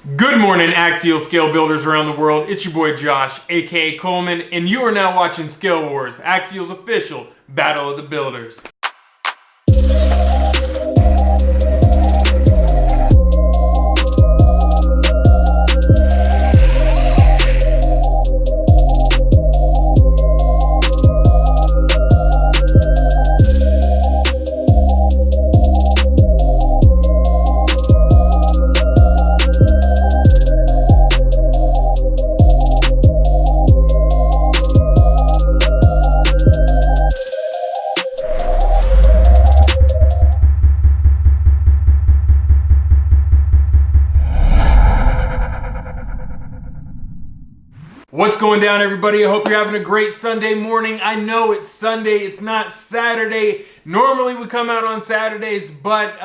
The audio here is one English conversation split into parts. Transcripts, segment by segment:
Good morning, Axial scale builders around the world. It's your boy Josh, aka Coleman, and you are now watching ScaleWars, Axial's official Battle of the Builders. What's going down, everybody? I hope you're having a great Sunday morning. I know it's Sunday, it's not Saturday. Normally we come out on Saturdays, but,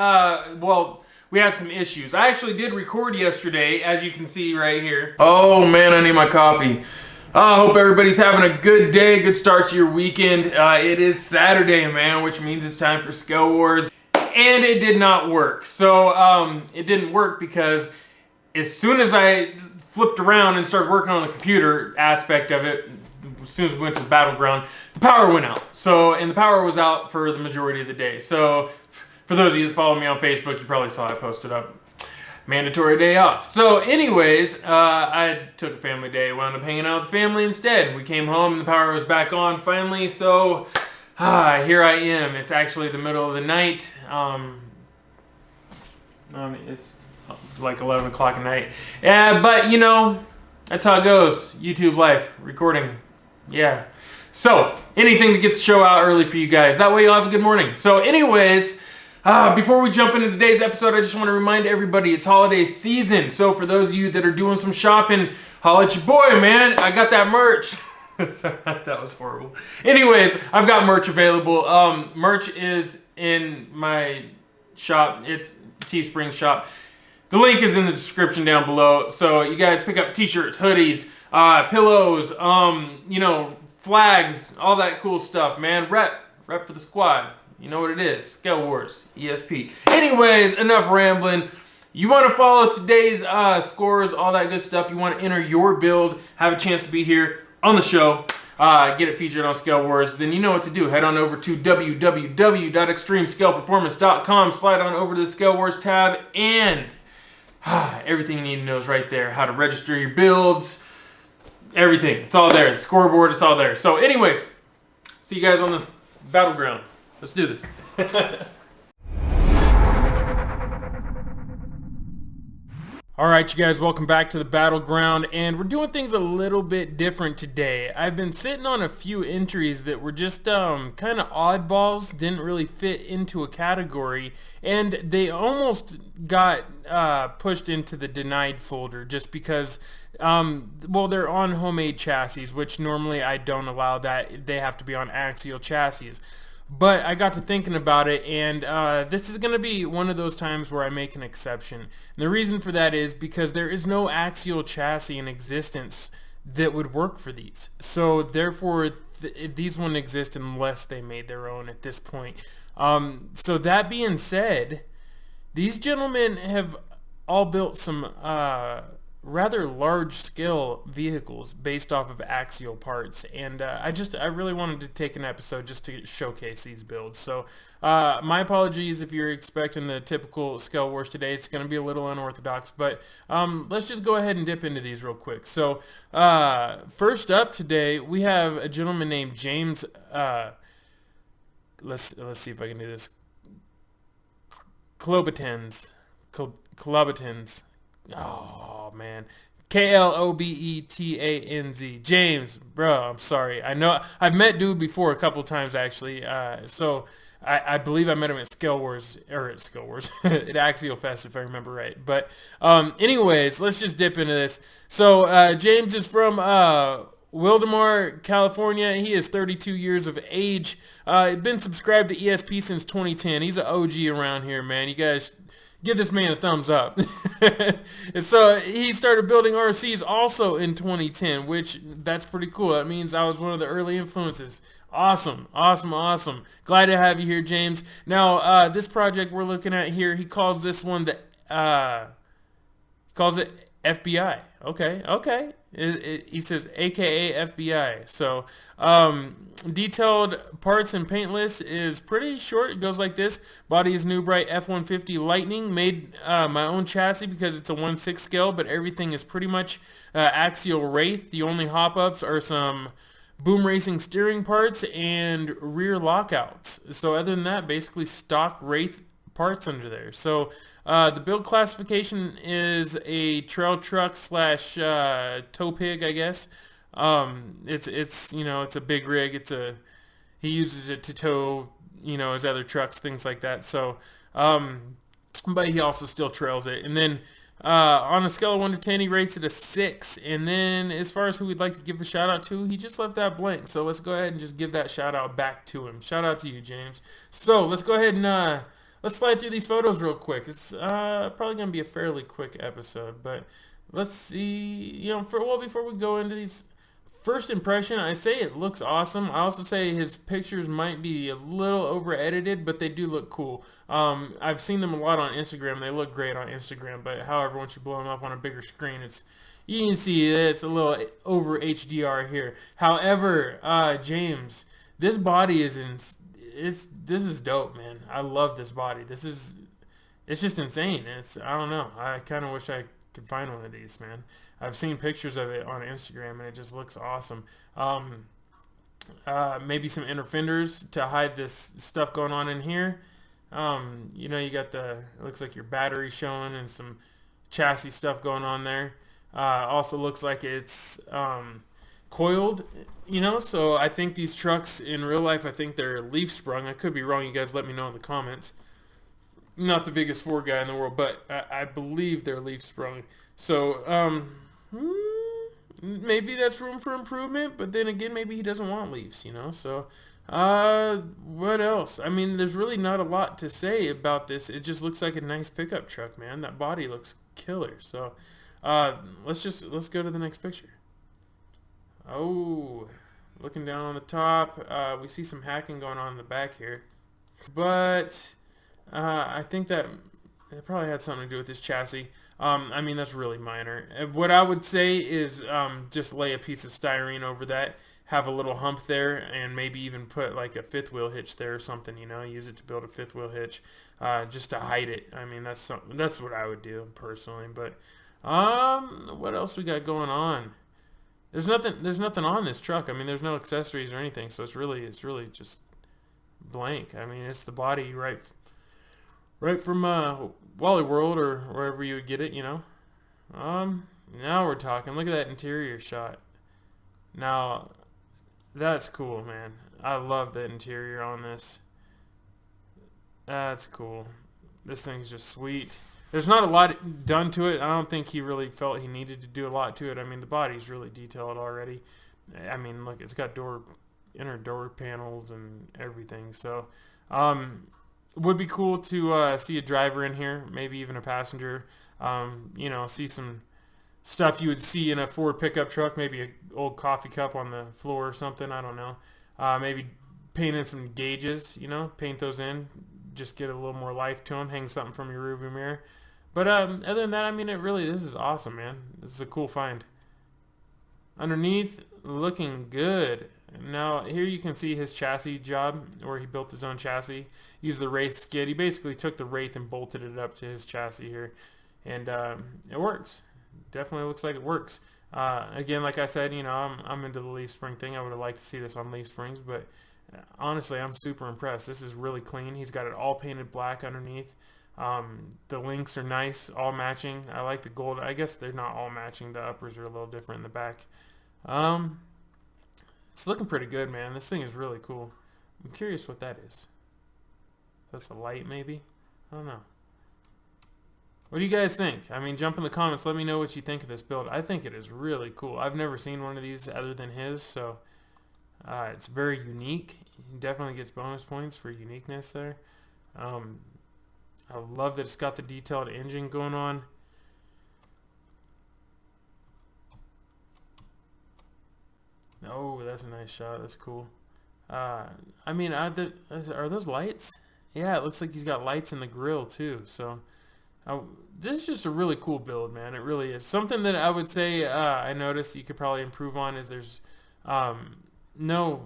well, we had some issues. I actually did record yesterday, as you can see right here. Oh man, I need my coffee. I hope everybody's having a good day, good start to your weekend. It is Saturday, man, which means it's time for ScaleWars. And it did not work. So, it didn't work because as soon as I flipped around and started working on the computer aspect of it, as soon as we went to the battleground, the power went out. So, and the power was out for the majority of the day. So, for those of you that follow me on Facebook, you probably saw I posted up mandatory day off. So, anyways, I took a family day, wound up hanging out with the family instead. We came home and the power was back on finally. So, here I am. It's actually the middle of the night. It's like 11 o'clock at night. Yeah, but you know, that's how it goes. YouTube life, recording. Yeah. So, anything to get the show out early for you guys. That way you'll have a good morning. So anyways, before we jump into today's episode, I just want to remind everybody it's holiday season. So for those of you that are doing some shopping, holla at your boy, man. I got that merch. Sorry, that was horrible. Anyways, I've got merch available. Merch is in my shop. It's Teespring shop. The link is in the description down below. So you guys pick up t-shirts, hoodies, pillows, you know, flags, all that cool stuff, man. Rep for the squad. You know what it is. ScaleWars, ESP. Anyways, enough rambling. You want to follow today's scores, all that good stuff. You want to enter your build, have a chance to be here on the show, get it featured on ScaleWars, then you know what to do. Head on over to www.extremescaleperformance.com, slide on over to the ScaleWars tab, and everything you need to know is right there. How to register your builds, everything. It's all there. The scoreboard, it's all there. So anyways, see you guys on this battleground. Let's do this. All right, you guys, welcome back to the battleground, and we're doing things a little bit different today. I've been sitting on a few entries that were just kind of oddballs, didn't really fit into a category, and they almost got pushed into the denied folder just because, well, they're on homemade chassis, which normally I don't allow that. They have to be on Axial chassis. But I got to thinking about it, and this is going to be one of those times where I make an exception. And the reason for that is because there is no Axial chassis in existence that would work for these. So therefore, these wouldn't exist unless they made their own at this point. So that being said, these gentlemen have all built some rather large-scale vehicles based off of Axial parts, and I really wanted to take an episode just to showcase these builds. So my apologies if you're expecting the typical ScaleWars today. It's going to be a little unorthodox, but let's just go ahead and dip into these real quick. So first up today, we have a gentleman named James. Let's see if I can do this. Klobetanz. Klobetanz. Oh man, Klobetanz. James, bro, I'm sorry. I know I've met dude before a couple times actually. So I believe I met him at ScaleWars at Axial Fest, if I remember right. But anyways, let's just dip into this. So James is from Wildomar, California. He is 32 years of age. Been subscribed to ESP since 2010. He's an OG around here, man. You guys give this man a thumbs up. And so he started building RCs also in 2010, which that's pretty cool. That means I was one of the early influences. Awesome, awesome, awesome. Glad to have you here, James. Now, this project we're looking at here, he calls this one the Calls it FBI. Okay, okay. He says AKA FBI. So, detailed parts and paint list is pretty short. It goes like this. Body is new bright F-150 Lightning. Made my own chassis because it's a 1/6 scale, but everything is pretty much Axial Wraith. The only hop-ups are some boom racing steering parts and rear lockouts. So other than that, basically stock Wraith parts under there. So the build classification is a trail truck slash tow pig, I guess. It's you know, it's a big rig. He uses it to tow, you know, his other trucks, things like that. So but he also still trails it. And then on a scale of 1 to 10, he rates it a 6. And then as far as who we'd like to give a shout out to, he just left that blank. So let's go ahead and just give that shout out back to him. Shout out to you, James. So let's go ahead and let's slide through these photos real quick. It's probably going to be a fairly quick episode, but let's see. You know, before we go into these, first impression, I say it looks awesome. I also say his pictures might be a little over edited, but they do look cool. I've seen them a lot on Instagram. They look great on Instagram, but however, once you blow them up on a bigger screen, you can see it's a little over HDR here. However, James, this body is this is dope, man. I love this body. It's just insane. I don't know. I kind of wish I could find one of these, man. I've seen pictures of it on Instagram and it just looks awesome. Maybe some inner fenders to hide this stuff going on in here. You know, you got it looks like your battery showing and some chassis stuff going on there. Also looks like it's coiled, you know, so I think these trucks in real life, I think they're leaf sprung. I could be wrong. You guys let me know in the comments. Not the biggest Ford guy in the world, but I believe they're leaf sprung. So maybe that's room for improvement, but then again, maybe he doesn't want leaves, you know. So what else? I mean, there's really not a lot to say about this. It just looks like a nice pickup truck, man. That body looks killer. So let's go to the next picture. Oh, looking down on the top, we see some hacking going on in the back here, but I think that it probably had something to do with this chassis. I mean, that's really minor. What I would say is just lay a piece of styrene over that, have a little hump there, and maybe even put like a fifth wheel hitch there or something, you know, use it to build a fifth wheel hitch, just to hide it. I mean, that's what I would do personally. But what else we got going on? There's nothing on this truck. I mean, there's no accessories or anything, so it's really just blank. I mean, it's the body right from Wally World or wherever you would get it, you know. Now we're talking. Look at that interior shot. Now, that's cool, man. I love the interior on this. That's cool. This thing's just sweet. There's not a lot done to it. I don't think he really felt he needed to do a lot to it. I mean, the body's really detailed already. I mean, look, it's got inner door panels and everything. So, would be cool to see a driver in here, maybe even a passenger. You know, see some stuff you would see in a Ford pickup truck, maybe an old coffee cup on the floor or something. I don't know. Maybe paint in some gauges, you know, paint those in. Just get a little more life to them. Hang something from your rearview mirror. But other than that, I mean, this is awesome, man. This is a cool find. Underneath, looking good. Now, here you can see his chassis job, where he built his own chassis. Used the Wraith skid. He basically took the Wraith and bolted it up to his chassis here. And it works. Definitely looks like it works. Again, like I said, you know, I'm into the leaf spring thing. I would have liked to see this on leaf springs, but honestly, I'm super impressed. This is really clean. He's got it all painted black underneath. The links are nice, all matching. I like the gold. I guess they're not all matching. The uppers are a little different in the back. It's looking pretty good, man. This thing is really cool. I'm curious what that is. That's a light, maybe? I don't know. What do you guys think? I mean, jump in the comments. Let me know what you think of this build. I think it is really cool. I've never seen one of these other than his, so it's very unique. He definitely gets bonus points for uniqueness there. I love that it's got the detailed engine going on. Oh, that's a nice shot. That's cool. I mean, are those lights? Yeah, it looks like he's got lights in the grill too. So Uh, this is just a really cool build, man. It really is. Something that I would say I noticed you could probably improve on is there's no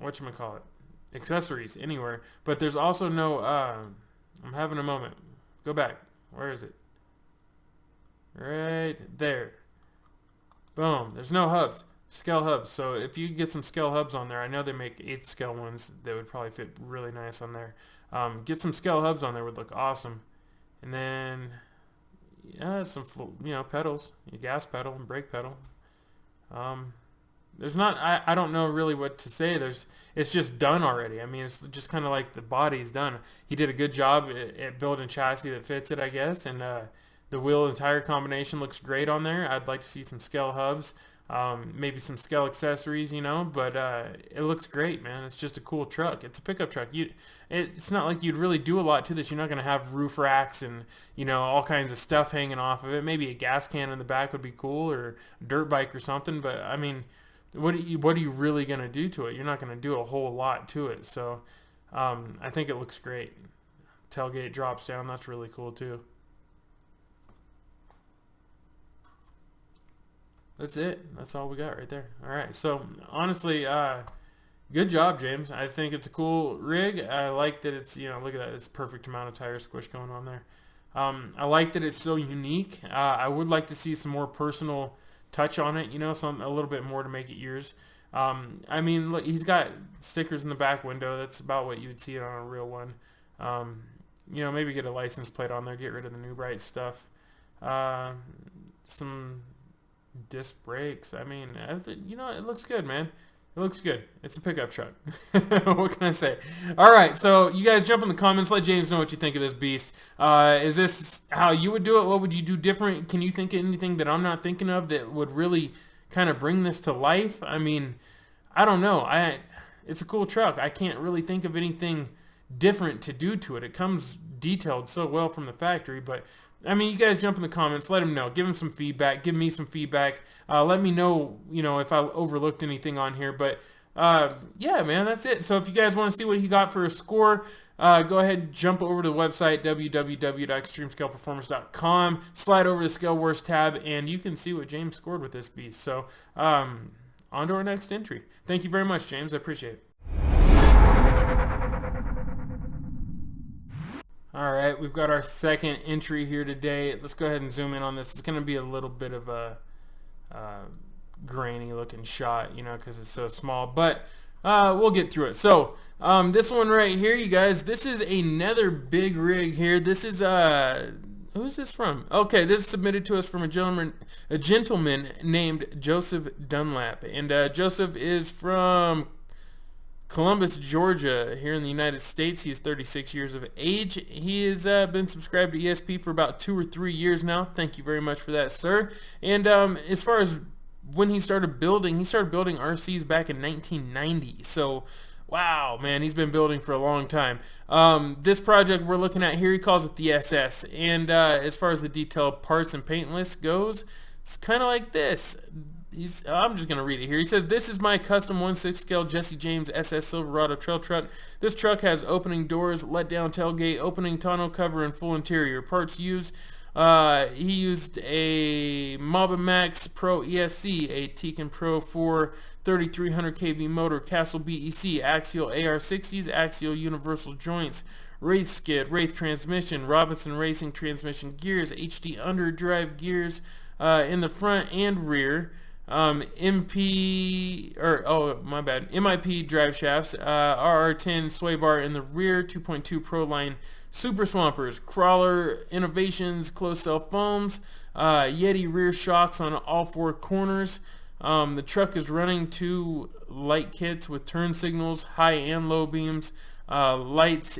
whatchamacallit, accessories anywhere, but there's also no I'm having a moment. Go back. Where is it? Right there. Boom. There's no hubs. Scale hubs. So if you get some scale hubs on there, I know they make 8 scale ones that would probably fit really nice on there. Get some scale hubs on there would look awesome. And then, yeah, some pedals, your gas pedal and brake pedal. There's not, I don't know really what to say. It's just done already. I mean, it's just kind of like the body's done. He did a good job at building chassis that fits it, I guess. And the wheel and tire combination looks great on there. I'd like to see some scale hubs, maybe some scale accessories, but it looks great, man. It's just a cool truck. It's a pickup truck. It's not like you'd really do a lot to this. You're not going to have roof racks and, all kinds of stuff hanging off of it. Maybe a gas can in the back would be cool, or a dirt bike or something. But, I mean, what are you really going to do to it? You're not going to do a whole lot to it. So I think it looks great. Tailgate drops down. That's really cool, too. That's it. That's all we got right there. All right. So honestly, good job, James. I think it's a cool rig. I like that it's, look at that. It's perfect amount of tire squish going on there. I like that it's so unique. I would like to see some more personal touch on it, a little bit more to make it yours. I mean, look, he's got stickers in the back window. That's about what you would see it on a real one. Maybe get a license plate on there, get rid of the New Bright stuff. Some disc brakes. I mean, it looks good, man. It looks good. It's a pickup truck. What can I say? All right, so you guys jump in the comments. Let James know what you think of this beast. Is this how you would do it? What would you do different? Can you think of anything that I'm not thinking of that would really kind of bring this to life? I mean, I don't know. It's a cool truck. I can't really think of anything different to do to it. It comes detailed so well from the factory, but I mean, you guys jump in the comments, let him know, give him some feedback, give me some feedback, let me know, if I overlooked anything on here, but yeah, man, that's it. So if you guys want to see what he got for a score, go ahead and jump over to the website, www.extremescaleperformance.com, slide over to the ScaleWars tab, and you can see what James scored with this beast. So on to our next entry. Thank you very much, James. I appreciate it. Alright, we've got our second entry here today. Let's go ahead and zoom in on this. It's going to be a little bit of a grainy looking shot, because it's so small, but we'll get through it. So this one right here, you guys, this is another big rig here. This is who's this from? Okay, this is submitted to us from a gentleman named Joseph Dunlap, and Joseph is from Columbus, Georgia, here in the United States. He is 36 years of age. He has been subscribed to ESP for about 2 or 3 years now. Thank you very much for that, sir. And as far as when he started building RCs back in 1990. So, wow, man, he's been building for a long time. This project we're looking at here, he calls it the SS. And as far as the detailed parts and paint list goes, it's kind of like this. I'm just going to read it here. He says, this is my custom 1/6 scale Jesse James SS Silverado trail truck. This truck has opening doors, let down tailgate, opening tonneau cover, and full interior. Parts used, he used a Maba Max Pro ESC, a Tekin Pro 4 3300 kV motor, Castle BEC, Axial AR60s, Axial universal joints, Wraith skid, Wraith transmission, Robinson Racing transmission gears, HD underdrive gears in the front and rear. MIP drive shafts, RR10 sway bar in the rear, 2.2 Pro Line Super Swampers, Crawler Innovations closed cell foams, Yeti rear shocks on all 4 corners. The truck is running 2 light kits with turn signals, high and low beams, lights,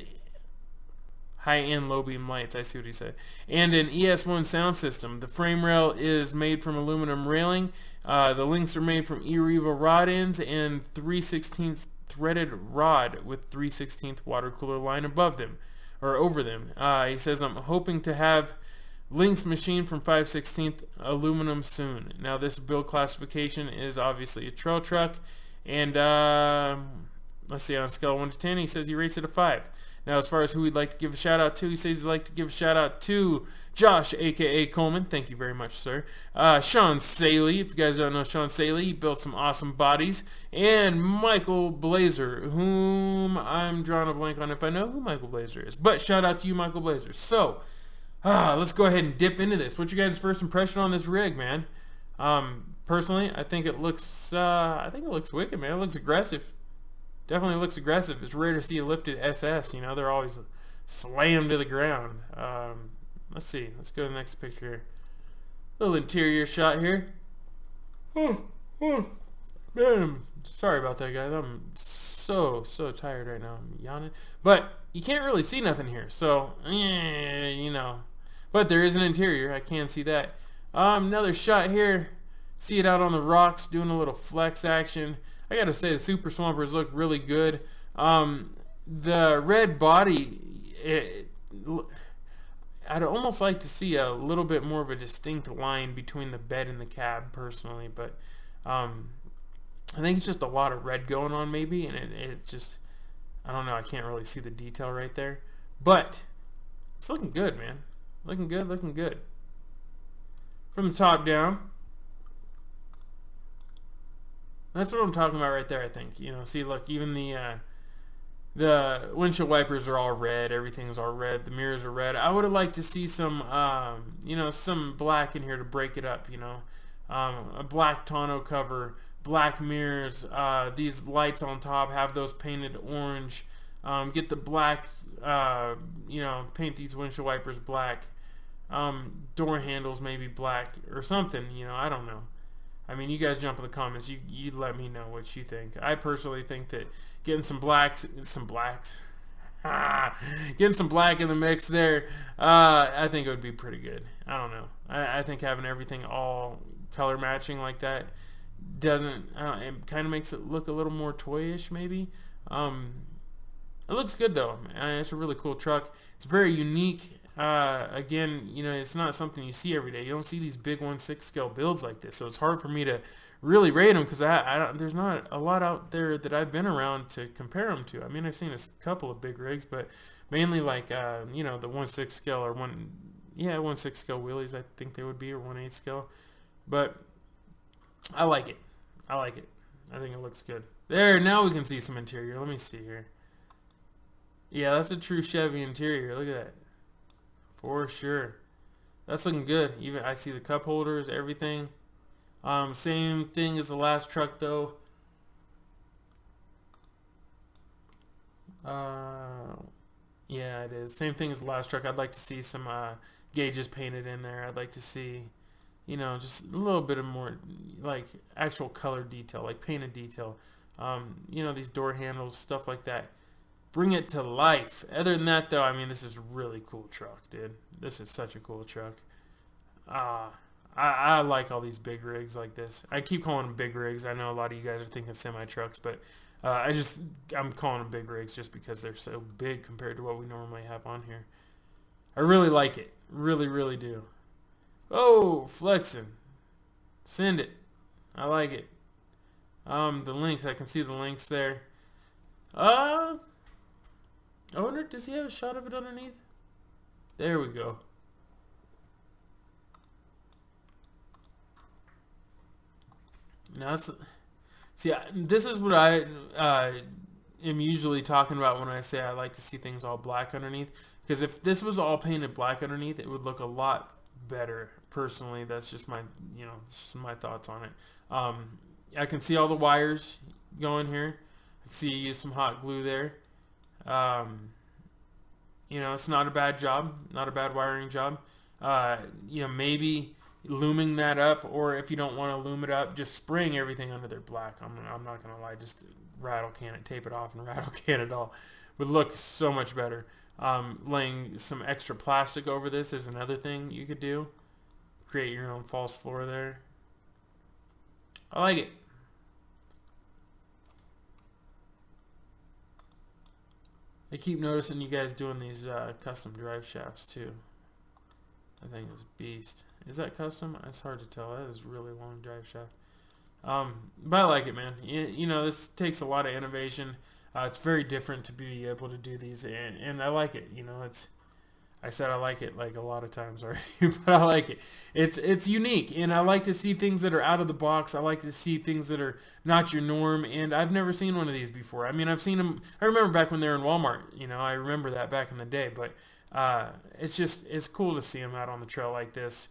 high and low beam lights, I see what he said, and an ES1 sound system. The frame rail is made from aluminum railing. The links are made from E-Riva rod ends and 3/16 threaded rod with 3/16 water cooler line above them, or over them. He says, I'm hoping to have links machined from 5/16 aluminum soon. Now this build classification is obviously a trail truck, and let's see, on a scale of 1 to 10, he says he rates it a 5. Now, as far as who we'd like to give a shout out to, he says he'd like to give a shout out to Josh, aka Coleman. Thank you very much, sir. Sean Saley, if you guys don't know Sean Saley, he built some awesome bodies. And Michael Blazer, whom I'm drawing a blank on if I know who Michael Blazer is. But shout out to you, Michael Blazer. So, let's go ahead and dip into this. What's your guys' first impression on this rig, man? Personally, I think it looks wicked, man. It looks aggressive. Definitely looks aggressive. It's rare to see a lifted SS. You know, they're always slammed to the ground. Let's see. Let's go to the next picture here. Little interior shot here. Man, sorry about that, guys. I'm so tired right now. I'm yawning. But you can't really see nothing here. So, you know. But there is an interior. I can see that. Another shot here. See it out on the rocks doing a little flex action. I gotta say the Super Swampers look really good. The red body, I'd almost like to see a little bit more of a distinct line between the bed and the cab personally, but I think it's just a lot of red going on maybe, and it's just, I don't know, I can't really see the detail right there, but it's looking good, man. Looking good, looking good. From the top down. That's what I'm talking about right there, I think. You know, see, look, even the windshield wipers are all red. Everything's all red. The mirrors are red. I would have liked to see some, you know, some black in here to break it up, you know. A black tonneau cover, black mirrors. These lights on top, have those painted orange. Get the black, you know, paint these windshield wipers black. Door handles maybe black or something, you know, I don't know. I mean, you guys jump in the comments. You let me know what you think. I personally think that getting some blacks, getting some black in the mix there, I think it would be pretty good. I don't know. I think having everything all color matching like that doesn't. It kind of makes it look a little more toyish, maybe. It looks good though. It's a really cool truck. It's very unique. Again, you know, it's not something you see every day. You don't see these big 1/6 scale builds like this, so it's hard for me to really rate them because there's not a lot out there that I've been around to compare them to. I mean, I've seen a couple of big rigs, but mainly like, you know, the 1/6 scale or 1/6 scale wheelies, I think they would be, or 1/8 scale. But I like it. I like it. I think it looks good. There, now we can see some interior. Let me see here. Yeah, that's a true Chevy interior. Look at that. For sure. That's looking good. Even I see the cup holders, everything. Same thing as the last truck though. Yeah, it is. Same thing as the last truck. I'd like to see some gauges painted in there. I'd like to see, you know, just a little bit of more like actual color detail, like painted detail. You know, these door handles, stuff like that. Bring it to life. Other than that, though, I mean, this is a really cool truck, dude. This is such a cool truck. I like all these big rigs like this. I keep calling them big rigs. I know a lot of you guys are thinking semi-trucks, but I'm calling them big rigs just because they're so big compared to what we normally have on here. I really like it. Really, really do. Oh, flexing. Send it. I like it. The links. I can see the links there. I wonder, does he have a shot of it underneath? There we go. Now, see, this is what I am usually talking about when I say I like to see things all black underneath. Because if this was all painted black underneath, it would look a lot better. Personally, that's just my, you know, just my thoughts on it. I can see all the wires going here. I can see you use some hot glue there. You know, it's not a bad job, not a bad wiring job. You know, maybe looming that up, or if you don't want to loom it up, just spraying everything under there black. I'm not gonna lie, just rattle can it, tape it off, and rattle can it all. Would look so much better. Laying some extra plastic over this is another thing you could do. Create your own false floor there. I like it. I keep noticing you guys doing these custom drive shafts too. I think it's beast. Is that custom? It's hard to tell. That is a really long drive shaft. But I like it, man. You know, this takes a lot of innovation. It's very different to be able to do these, and I like it. You know, I said I like it like a lot of times already, but I like it. It's unique, and I like to see things that are out of the box. I like to see things that are not your norm, and I've never seen one of these before. I mean, I've seen them. I remember back when they were in Walmart. You know, I remember that back in the day, but it's cool to see them out on the trail like this.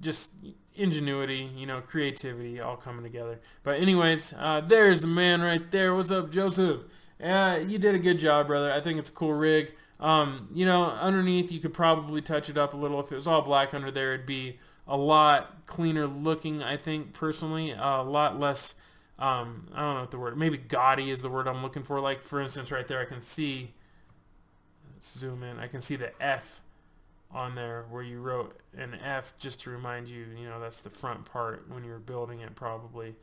Just ingenuity, you know, creativity, all coming together. But anyways, there's the man right there. What's up, Joseph? You did a good job, brother. I think it's a cool rig. You know, underneath you could probably touch it up a little. If it was all black under there, it'd be a lot cleaner looking, I think, personally. A lot less, I don't know what the word, maybe gaudy is the word I'm looking for. Like, for instance, right there, I can see, let's zoom in, I can see the F on there where you wrote an F just to remind you, you know, that's the front part when you were building it probably.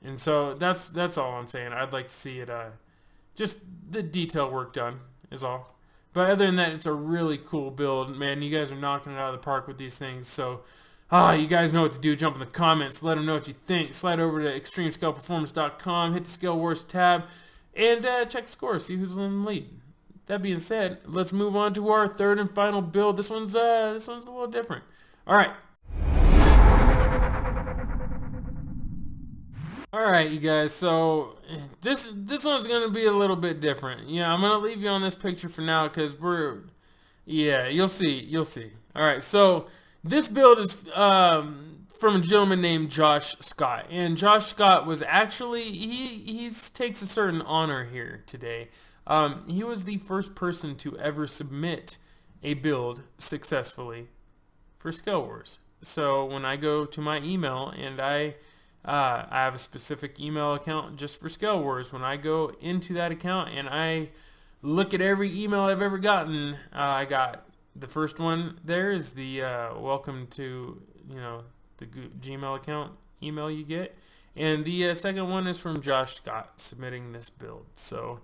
And so that's all I'm saying. I'd like to see it, just the detail work done is all. But other than that, it's a really cool build. Man, you guys are knocking it out of the park with these things. So, you guys know what to do. Jump in the comments. Let them know what you think. Slide over to extremescaleperformance.com. Hit the ScaleWars tab. And check the score. See who's in the lead. That being said, let's move on to our third and final build. This one's a little different. All right. Alright, you guys, so this one's going to be a little bit different. Yeah, I'm going to leave you on this picture for now because you'll see. Alright, so this build is from a gentleman named Josh Scott. And Josh Scott was actually, he takes a certain honor here today. He was the first person to ever submit a build successfully for ScaleWars. So when I go to my email and I have a specific email account just for ScaleWars. When I go into that account and I look at every email I've ever gotten, I got the first one there is the welcome to, you know, the Gmail account email you get. And the second one is from Josh Scott submitting this build. So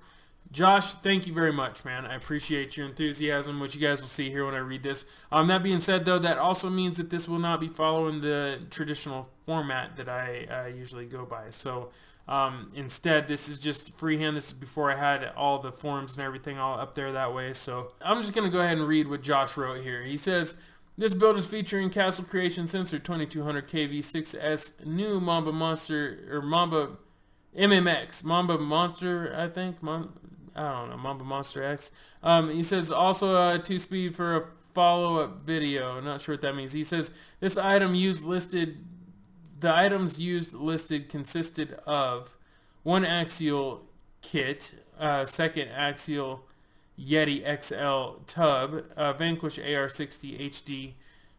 Josh, thank you very much, man. I appreciate your enthusiasm, which you guys will see here when I read this. That being said, though, that also means that this will not be following the traditional format that I usually go by. So instead, this is just freehand. This is before I had all the forms and everything all up there that way. So I'm just going to go ahead and read what Josh wrote here. He says, this build is featuring Castle Creation Sensor 2200 KV 6S, new Mamba Monster, or Mamba MMX, Mamba Monster, I think, I don't know, Mamba Monster X. He says also 2-speed for a follow-up video. Not sure what that means. He says this item the items used listed consisted of one Axial kit, second Axial Yeti XL tub, Vanquish AR60 HD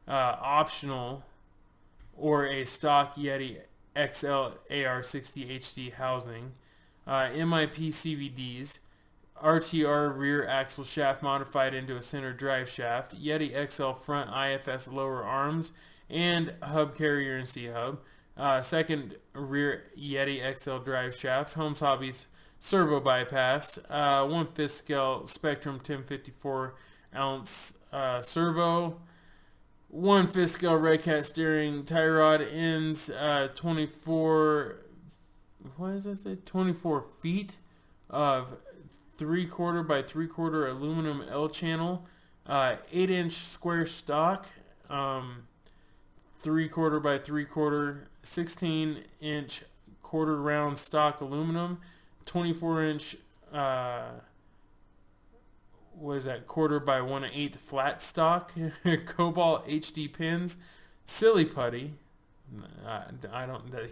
optional, or a stock Yeti XL AR60 HD housing, MIP CVDs, RTR rear axle shaft modified into a center drive shaft, Yeti XL front IFS lower arms, and hub carrier and C-hub. Second rear Yeti XL drive shaft, Holmes Hobbies servo bypass, 1/5 scale Spectrum 1054 ounce servo, 1/5 scale Red Cat steering, tie rod ends, 24 feet of 3/4 by 3/4 aluminum L channel, 8-inch square stock, 3/4 by 3/4, 16-inch quarter round stock aluminum, 24-inch quarter by 1/8 flat stock, Cobalt HD pins, silly putty.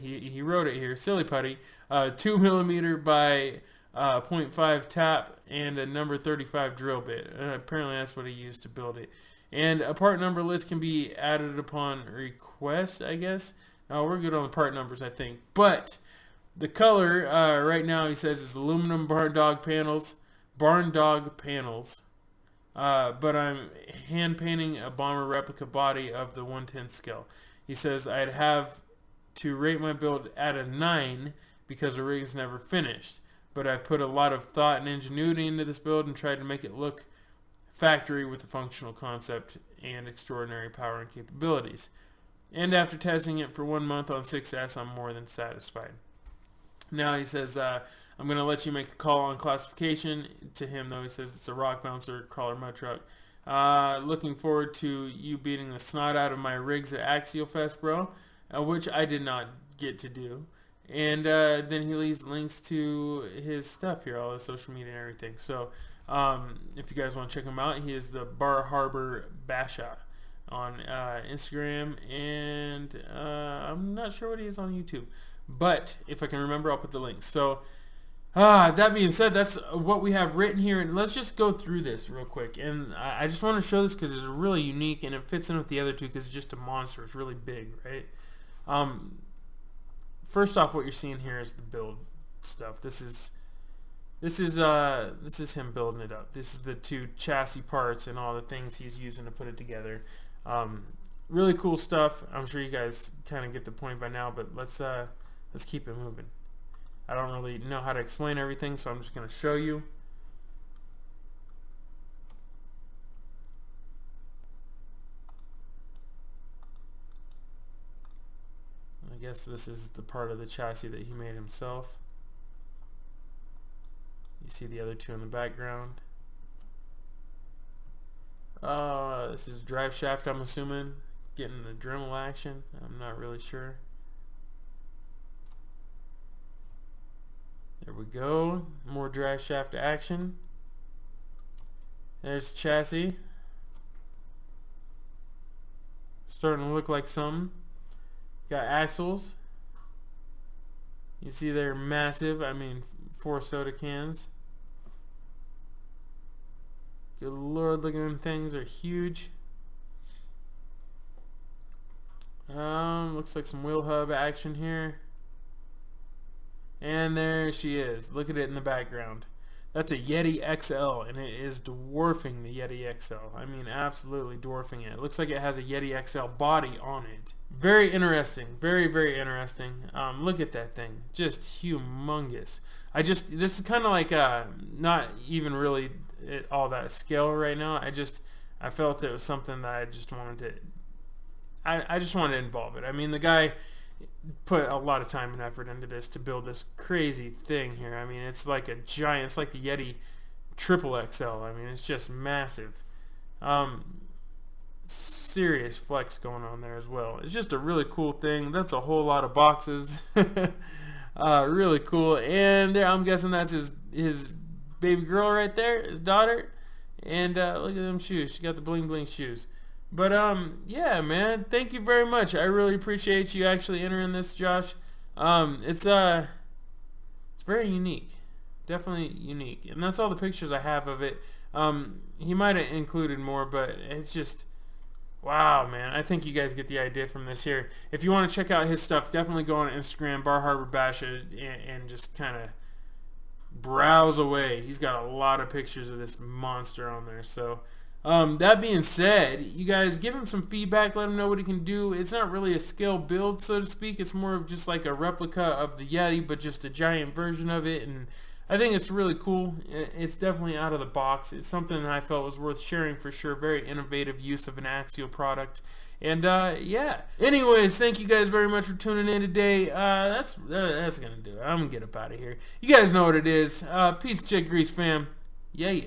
He wrote it here. Silly putty, 2mm by 0.5 tap, and a number 35 drill bit. Apparently that's what he used to build it. And a part number list can be added upon request, I guess. We're good on the part numbers, I think. But the color right now, he says, is aluminum barn dog panels. But I'm hand painting a bomber replica body of the 1/10 scale. He says I'd have to rate my build at a 9 because the rig is never finished. But I've put a lot of thought and ingenuity into this build and tried to make it look factory with a functional concept and extraordinary power and capabilities. And after testing it for 1 month on 6S, I'm more than satisfied. Now he says, I'm going to let you make the call on classification. To him, though, he says it's a rock bouncer, crawler mud truck. Looking forward to you beating the snot out of my rigs at Axial Fest, bro, which I did not get to do. And then he leaves links to his stuff here, all his social media and everything. So if you guys want to check him out, he is the Bar Harbor Basha on Instagram, and I'm not sure what he is on YouTube, but if I can remember, I'll put the links. So that being said, that's what we have written here, and let's just go through this real quick. And I just want to show this because it's really unique, and it fits in with the other two because it's just a monster. It's really big, right? First off, what you're seeing here is the build stuff. This is him building it up. This is the two chassis parts and all the things he's using to put it together. Really cool stuff. I'm sure you guys kind of get the point by now, but let's keep it moving. I don't really know how to explain everything, so I'm just going to show you. I guess this is the part of the chassis that he made himself. You see the other two in the background. This is drive shaft, I'm assuming. Getting the Dremel action. I'm not really sure. There we go. More drive shaft action. There's chassis. Starting to look like something. Got axles. You see they're massive. I mean, 4 soda cans. Good lord, look at them things. They're huge. Looks like some wheel hub action here. And there she is. Look at it in the background. That's a Yeti XL, and it is dwarfing the Yeti XL. I mean, absolutely dwarfing it. It looks like it has a Yeti XL body on it. Very interesting. Very, very interesting. Look at that thing. Just humongous. This is kind of like not even really all that scale right now. I felt it was something that I just wanted to I just wanted to involve it. I mean, the guy put a lot of time and effort into this to build this crazy thing here. I mean, it's like a giant, it's like the Yeti triple XL. I mean, it's just massive. Serious flex going on there as well. It's just a really cool thing. That's a whole lot of boxes. Really cool. And there, I'm guessing that's his baby girl right there, his daughter. And look at them shoes. She got the bling bling shoes. But yeah, man, thank you very much. I really appreciate you actually entering this, Josh. It's very unique, definitely unique, and that's all the pictures I have of it. He might have included more, but it's just wow, man. I think you guys get the idea from this here. If you want to check out his stuff, definitely go on Instagram, Bar Harbor Basha, and just kind of browse away. He's got a lot of pictures of this monster on there. So that being said, you guys give him some feedback, let him know what he can do. It's not really a scale build, so to speak. It's more of just like a replica of the Yeti, but just a giant version of it, and I think it's really cool. It's definitely out of the box. It's something that I felt was worth sharing for sure. Very innovative use of an Axial product. And yeah. Anyways, thank you guys very much for tuning in today. That's gonna do it. I'm gonna get up out of here. You guys know what it is. Peace, chick grease fam. Yeah, yeah.